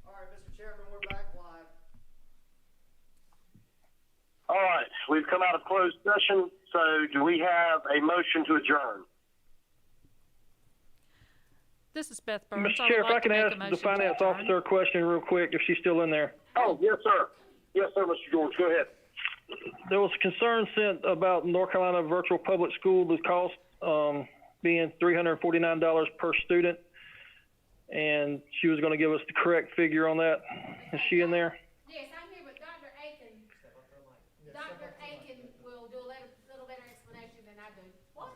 All right, Mr. Chairman, we're back live. All right, we've come out of closed session, so do we have a motion to adjourn? This is Beth Burns. Mr. Chair, if I can ask the finance officer a question real quick, if she's still in there. Oh, yes, sir. Yes, sir, Mr. George. Go ahead. There was concern sent about North Carolina Virtual Public School, the cost being $349 per student, and she was going to give us the correct figure on that. Is she in there? Yes, I'm here, but Dr. Aiken will do a little better explanation than I do. What?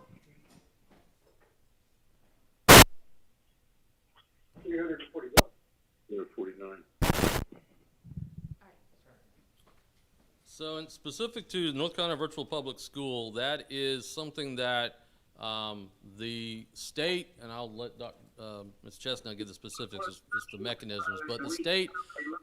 341. 349. So, in specific to North Carolina Virtual Public School, that is something that the state, and I'll let Ms. Chestnut give the specifics, it's the mechanisms, but the state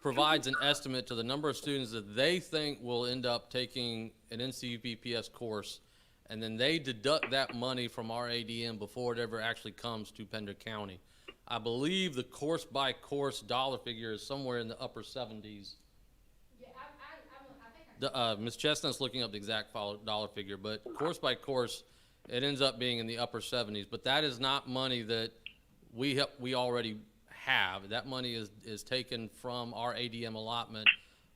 provides an estimate to the number of students that they think will end up taking an NCVPS course, and then they deduct that money from our ADM before it ever actually comes to Pender County. I believe the course-by-course dollar figure is somewhere in the upper 70s. Ms. Chestnut's looking up the exact dollar figure, but course by course, it ends up being in the upper 70s. But that is not money that we already have. That money is taken from our ADM allotment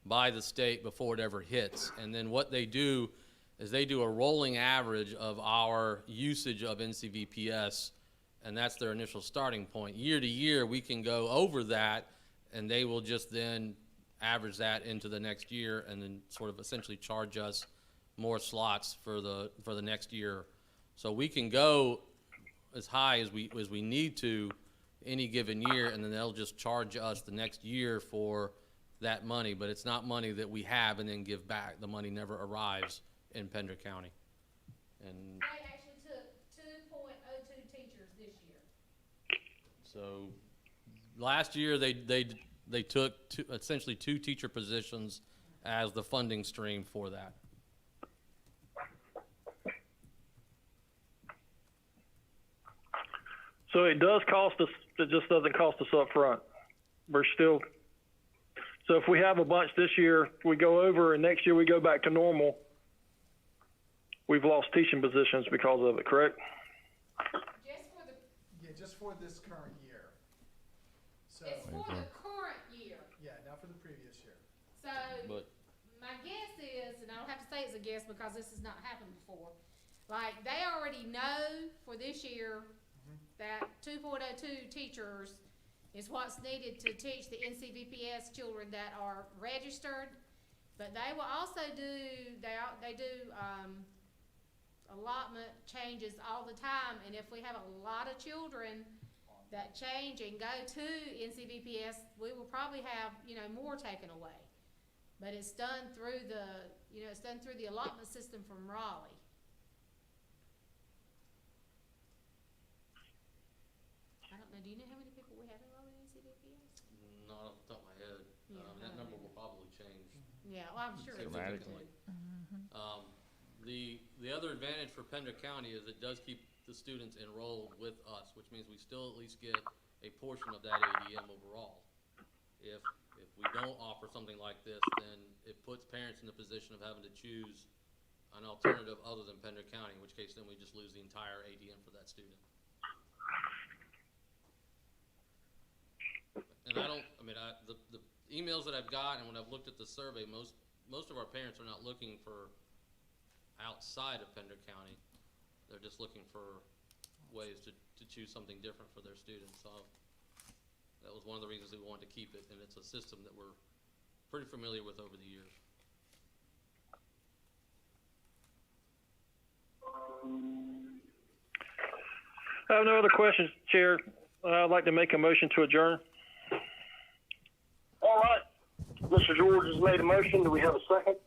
by the state before it ever hits. And then what they do is they do a rolling average of our usage of NCVPS, and that's their initial starting point. Year to year, we can go over that, and they will just then average that into the next year and then sort of essentially charge us more slots for the next year. So we can go as high as we need to any given year, and then they'll just charge us the next year for that money, but it's not money that we have and then give back. The money never arrives in Pender County. And They actually took 2.02 teachers this year. so last year they took essentially 2 teacher positions as the funding stream for that. So it does cost us, it just doesn't cost us up front. We're still, so if we have a bunch this year, we go over, and next year we go back to normal, we've lost teaching positions because of it, correct? Just for this current year. So, It's for the current year. yeah, not for the previous year. So my guess is, and I don't have to say it's a guess because this has not happened before, like they already know for this year that 2.02 teachers is what's needed to teach the NCVPS children that are registered, but they will also do, they do allotment changes all the time, and if we have a lot of children that change and go to NCVPS, we will probably have, more taken away. But it's done through the allotment system from Raleigh. I don't know, do you know how many people we have enrolled in NCVPS? Not off the top of my head. Yeah, That number will probably change Yeah, well, I'm sure it's significantly. The other advantage for Pender County is it does keep the students enrolled with us, which means we still at least get a portion of that ADM overall. If we don't offer something like this, then it puts parents in the position of having to choose an alternative other than Pender County, in which case then we just lose the entire ADM for that student. And the emails that I've got and when I've looked at the survey, most of our parents are not looking for outside of Pender County. They're just looking for ways to choose something different for their students. So that was one of the reasons we wanted to keep it, and it's a system that we're pretty familiar with over the years. I have no other questions, Chair. I'd like to make a motion to adjourn. All right. Mr. George has made a motion. Do we have a second?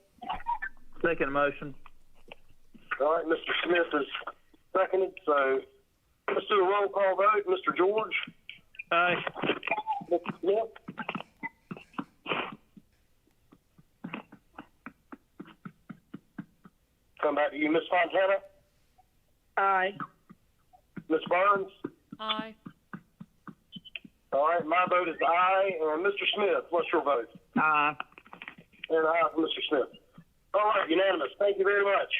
Second motion. All right, Mr. Smith is seconded, so let's do a roll call vote. Mr. George? Aye. Mr. Smith? Come back to you, Ms. Fontana? Aye. Ms. Burns? Aye. All right, my vote is aye. And Mr. Smith, what's your vote? Aye. And aye for Mr. Smith. All right, unanimous. Thank you very much.